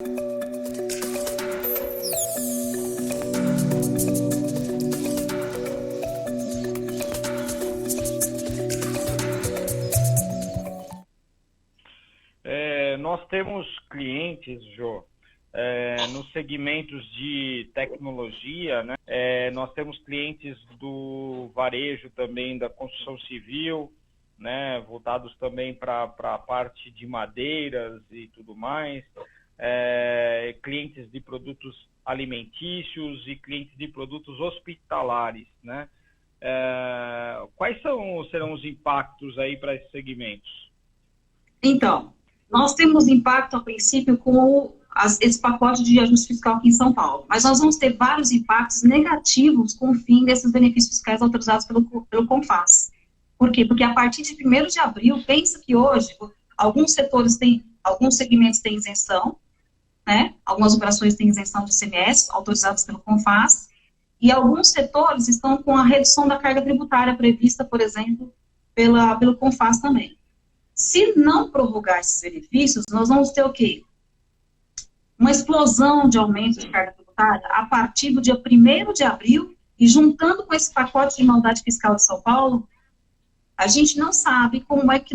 Nós temos clientes, Jô, nos segmentos de tecnologia, né? Nós temos clientes do varejo também, da construção civil, né? Voltados também para a parte de madeiras e tudo mais, clientes de produtos alimentícios e clientes de produtos hospitalares, né? Quais serão os impactos aí para esses segmentos? Então, nós temos impacto, a princípio, com esse pacote de ajuste fiscal aqui em São Paulo, mas nós vamos ter vários impactos negativos com o fim desses benefícios fiscais autorizados pelo CONFAS. Por quê? Porque a partir de 1º de abril, pensa que hoje, alguns segmentos têm isenção, né? Algumas operações têm isenção de ICMS, autorizadas pelo CONFAS, e alguns setores estão com a redução da carga tributária prevista, por exemplo, pelo CONFAS também. Se não prorrogar esses benefícios, nós vamos ter o quê? Uma explosão de aumento de carga tributária a partir do dia 1º de abril, e juntando com esse pacote de maldade fiscal de São Paulo, a gente não sabe como é que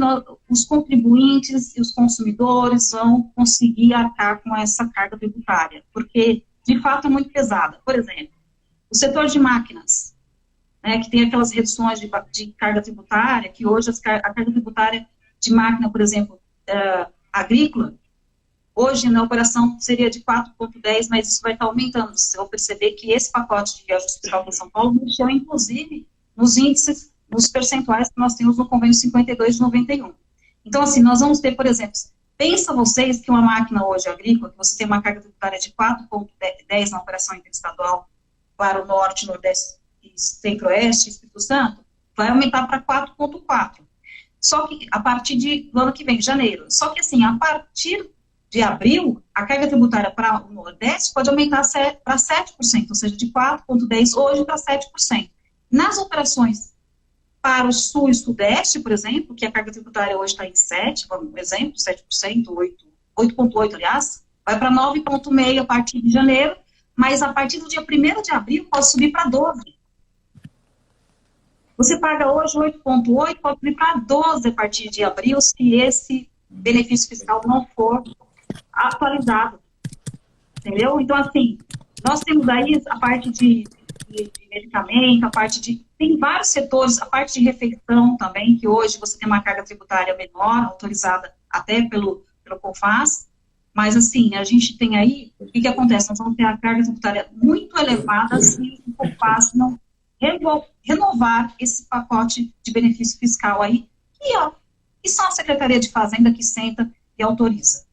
os contribuintes e os consumidores vão conseguir arcar com essa carga tributária, porque, de fato, é muito pesada. Por exemplo, o setor de máquinas, né, que tem aquelas reduções de carga tributária, que hoje a carga tributária de máquina, por exemplo, agrícola, hoje na operação seria de 4,10, mas isso vai estar aumentando. Você vai perceber que esse pacote de ajuste fiscal para São Paulo mexeu, inclusive, nos índices, nos percentuais que nós temos no convênio 52 de 91. Então, assim, nós vamos ter, por exemplo, pensa vocês que uma máquina hoje agrícola, que você tem uma carga tributária de 4,10 na operação interestadual para o Norte, Nordeste, Centro-Oeste, Espírito Santo, vai aumentar para 4,4. Só que a partir do ano que vem, janeiro. Só que assim, a partir de abril, a carga tributária para o Nordeste pode aumentar para 7%, ou seja, de 4,10% hoje para 7%. Nas operações para o Sul e Sudeste, por exemplo, que a carga tributária hoje está em 7%, por exemplo, 7%, 8,8%, aliás, vai para 9,5% a partir de janeiro, mas a partir do dia 1º de abril pode subir para 12%. Você paga hoje 8,8, pode subir para 12 a partir de abril, se esse benefício fiscal não for atualizado. Entendeu? Então, assim, nós temos aí a parte de medicamento, a parte de... Tem vários setores, a parte de refeição também, que hoje você tem uma carga tributária menor, autorizada até pelo CONFAS, mas, assim, a gente tem aí... O que acontece? Nós vamos ter a carga tributária muito elevada se o CONFAS não renovar esse pacote de benefício fiscal aí, que só a Secretaria de Fazenda que senta e autoriza.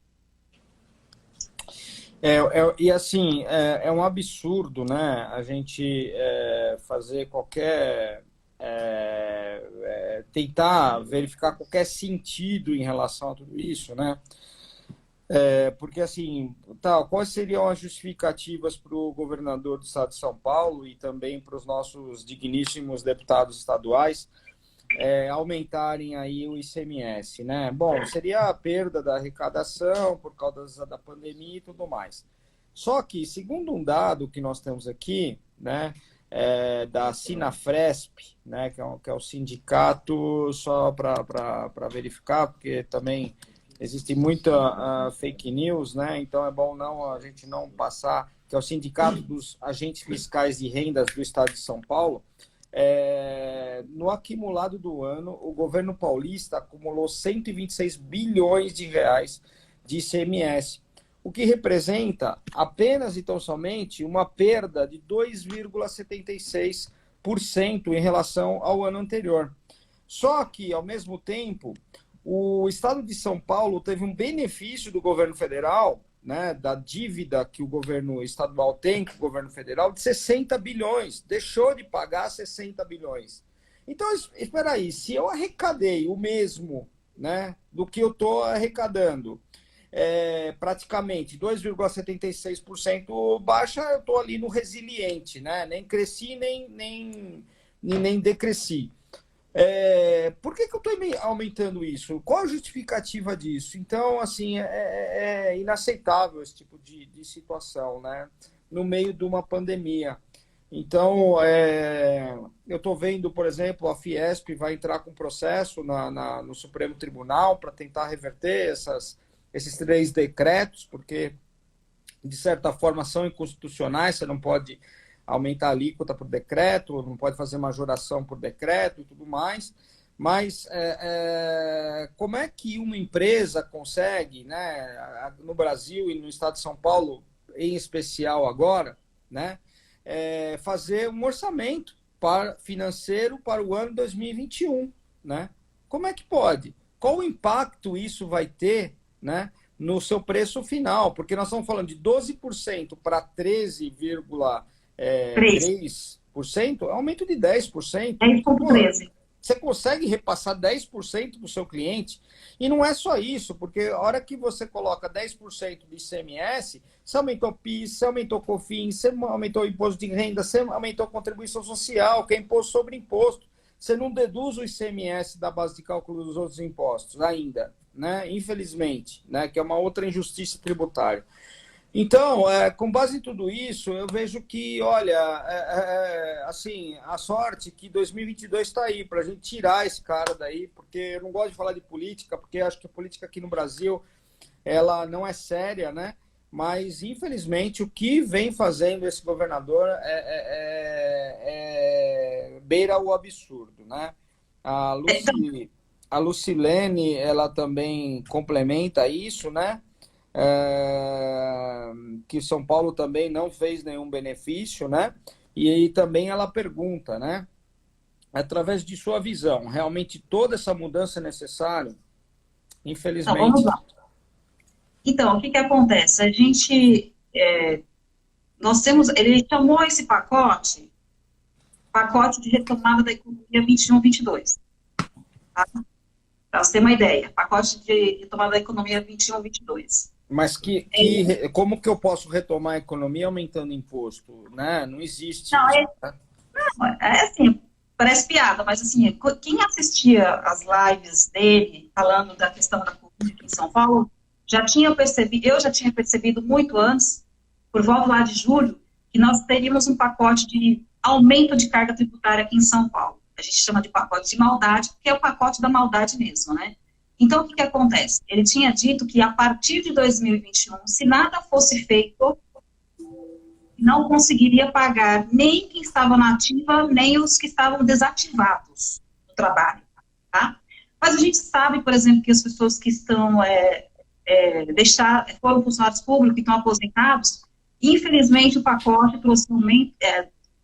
E assim, é um absurdo, né, a gente fazer qualquer... tentar verificar qualquer sentido em relação a tudo isso, né? Porque, assim, quais seriam as justificativas para o governador do estado de São Paulo e também para os nossos digníssimos deputados estaduais aumentarem aí o ICMS, né? Bom, seria a perda da arrecadação por causa da pandemia e tudo mais. Só que, segundo um dado que nós temos aqui, né, da Sinafresp, né, que é o sindicato, só para verificar, porque também... Existe muita fake news, né? Então é bom a gente não passar, que é o Sindicato dos Agentes Fiscais de Rendas do Estado de São Paulo. No acumulado do ano, o governo paulista acumulou 126 bilhões de reais de ICMS, o que representa apenas e tão somente uma perda de 2,76% em relação ao ano anterior. Só que, ao mesmo tempo, o estado de São Paulo teve um benefício do governo federal, né, da dívida que o governo estadual tem com o governo federal, de 60 bilhões. Deixou de pagar 60 bilhões. Então, espera aí, se eu arrecadei o mesmo, né, do que eu estou arrecadando, praticamente 2,76% baixa, eu estou ali no resiliente, né? Nem cresci, nem decresci. Por que eu estou aumentando isso? Qual a justificativa disso? Então, assim, é inaceitável esse tipo de situação, né? No meio de uma pandemia. Então, eu estou vendo, por exemplo, a Fiesp vai entrar com processo no Supremo Tribunal para tentar reverter esses 3 decretos, porque, de certa forma, são inconstitucionais, você não pode aumentar a alíquota por decreto, não pode fazer majoração por decreto e tudo mais. Mas como é que uma empresa consegue, né, no Brasil e no estado de São Paulo, em especial agora, né, fazer um orçamento financeiro para o ano 2021, né? Como é que pode? Qual o impacto isso vai ter, né, no seu preço final? Porque nós estamos falando de 12% para 13,3%, aumento de 10%. 10,13%. Você consegue repassar 10% para o seu cliente? E não é só isso, porque a hora que você coloca 10% de ICMS, você aumentou PIS, você aumentou COFINS, você aumentou o imposto de renda, você aumentou a contribuição social, que é imposto sobre imposto. Você não deduz o ICMS da base de cálculo dos outros impostos ainda, né? Infelizmente, né? Que é uma outra injustiça tributária. Então, com base em tudo isso, eu vejo que, olha, assim, a sorte que 2022 está aí para a gente tirar esse cara daí, porque eu não gosto de falar de política, porque acho que a política aqui no Brasil, ela não é séria, né? Mas, infelizmente, o que vem fazendo esse governador beira o absurdo, né? A Lucilene, ela também complementa isso, né? Que São Paulo também não fez nenhum benefício, né? E aí também ela pergunta, né? Através de sua visão, realmente toda essa mudança é necessária? Infelizmente. Então, vamos lá. Então, o que acontece? A gente, ele chamou esse pacote de retomada da economia 21-22. Tá? Para você ter uma ideia, pacote de retomada da economia 21-22. Mas como que eu posso retomar a economia aumentando imposto? Né? Não existe não, isso. Assim, parece piada, mas assim, quem assistia as lives dele falando da questão da Covid aqui em São Paulo, eu já tinha percebido muito antes, por volta lá de julho, que nós teríamos um pacote de aumento de carga tributária aqui em São Paulo. A gente chama de pacote de maldade, porque é o pacote da maldade mesmo, né? Então, o que acontece? Ele tinha dito que a partir de 2021, se nada fosse feito, não conseguiria pagar nem quem estava na ativa, nem os que estavam desativados do trabalho, tá? Mas a gente sabe, por exemplo, que as pessoas que estão, foram funcionários públicos e estão aposentados, infelizmente o pacote trouxe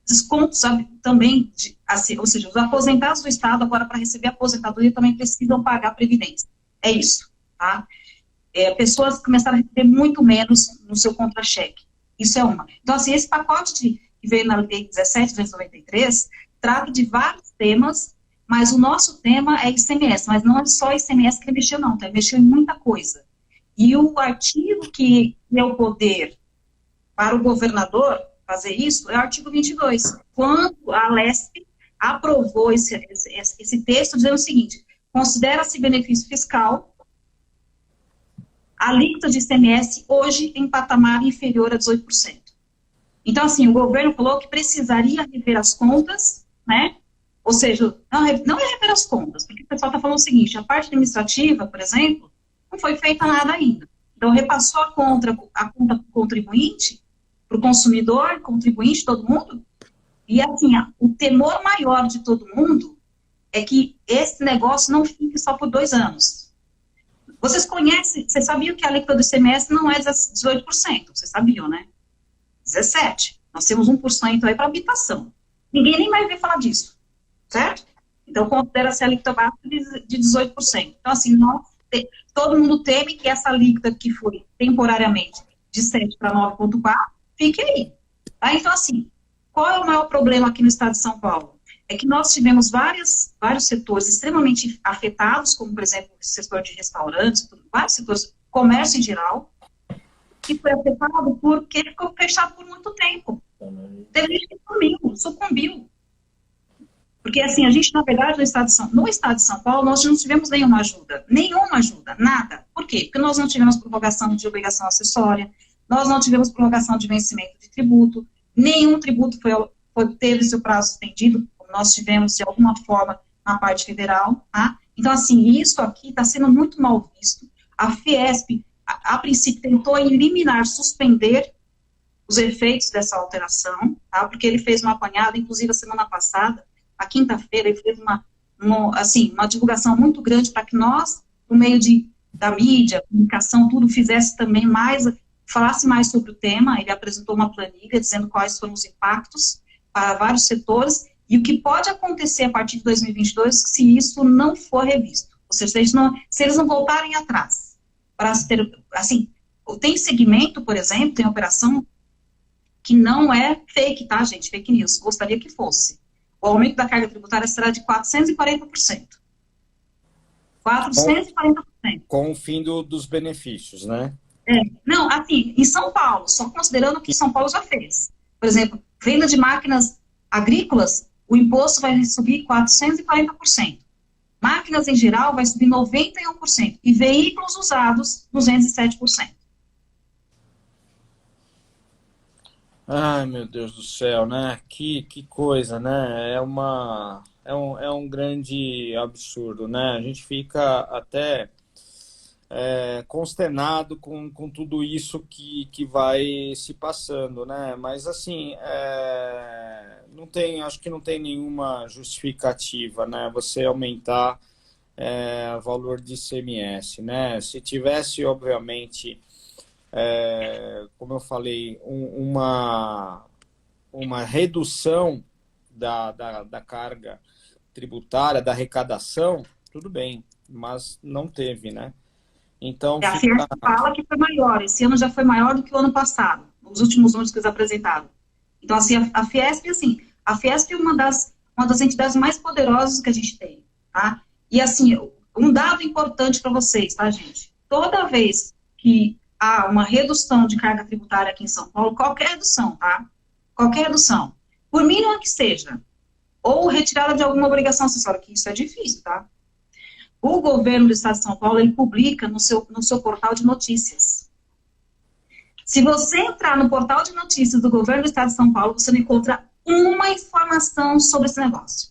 descontos, sabe, também, assim, ou seja, os aposentados do Estado agora para receber aposentadoria também precisam pagar previdência. É isso, tá? Pessoas começaram a receber muito menos no seu contra-cheque. Isso é uma. Então, assim, esse pacote que veio na Lei 17.293 trata de vários temas, mas o nosso tema é ICMS, mas não é só ICMS que ele mexeu, não, tá? Ele mexeu em muita coisa. E o artigo que deu poder para o governador fazer isso é o artigo 22, quando a Alesp aprovou esse texto dizendo o seguinte: considera-se benefício fiscal a alíquota de ICMS hoje em patamar inferior a 18%. Então, assim, o governo falou que precisaria rever as contas, né? Ou seja, não é rever as contas, porque o pessoal está falando o seguinte: a parte administrativa, por exemplo, não foi feita nada ainda. Então, repassou a conta para o contribuinte, para o consumidor, contribuinte, todo mundo. E, assim, o temor maior de todo mundo é que esse negócio não fique só por 2 anos. Vocês sabiam que a alíquota do ICMS não é 18%, vocês sabiam, né? 17%. Nós temos 1% aí para habitação. Ninguém nem vai ver falar disso, certo? Então, considera-se a alíquota básica de 18%. Então, assim, todo mundo teme que essa alíquota que foi temporariamente de 7 para 9,4 fique aí. Tá? Então, assim, qual é o maior problema aqui no estado de São Paulo? É que nós tivemos vários setores extremamente afetados, como, por exemplo, o setor de restaurantes, vários setores, comércio em geral, que foi afetado porque ele ficou fechado por muito tempo. Teve gente que sucumbiu. Porque, assim, a gente, na verdade, no estado de São Paulo, nós não tivemos nenhuma ajuda, nada. Por quê? Porque nós não tivemos prorrogação de obrigação acessória, nós não tivemos prorrogação de vencimento de tributo, nenhum tributo teve seu prazo estendido, como nós tivemos, de alguma forma, na parte federal, tá? Então, assim, isso aqui está sendo muito mal visto. A Fiesp, a princípio, tentou eliminar, suspender os efeitos dessa alteração, tá? Porque ele fez uma apanhada, inclusive, a semana passada, a quinta-feira, ele fez uma divulgação muito grande para que nós, por meio da mídia, comunicação, tudo, falasse mais sobre o tema. Ele apresentou uma planilha dizendo quais foram os impactos para vários setores e o que pode acontecer a partir de 2022 se isso não for revisto. Ou seja, se eles não voltarem atrás. Tem segmento, por exemplo, tem operação que não é fake, tá, gente? Fake news. Gostaria que fosse. O aumento da carga tributária será de 440%. 440%. Com o fim dos benefícios, né? Não, assim, em São Paulo, só considerando o que São Paulo já fez. Por exemplo, venda de máquinas agrícolas, o imposto vai subir 440%. Máquinas em geral vai subir 91%. E veículos usados, 207%. Ai, meu Deus do céu, né? Que coisa, né? É um grande absurdo, né? A gente fica até consternado com tudo isso que vai se passando, né? Mas, assim, acho que não tem nenhuma justificativa, né? Você aumentar o valor de ICMS, né? Se tivesse, obviamente... como eu falei, uma redução da carga tributária, da arrecadação, tudo bem, mas não teve, né? Então, a Fiesp fala que foi maior, esse ano já foi maior do que o ano passado, nos últimos números que eles apresentaram. Então, assim, a Fiesp é uma das entidades mais poderosas que a gente tem, tá? E, assim, um dado importante para vocês, tá, gente? Toda vez que há uma redução de carga tributária aqui em São Paulo, qualquer redução, tá? Qualquer redução, por mínima que seja, ou retirada de alguma obrigação acessória, que isso é difícil, tá? O governo do estado de São Paulo, ele publica no seu portal de notícias. Se você entrar no portal de notícias do governo do estado de São Paulo, você não encontra uma informação sobre esse negócio.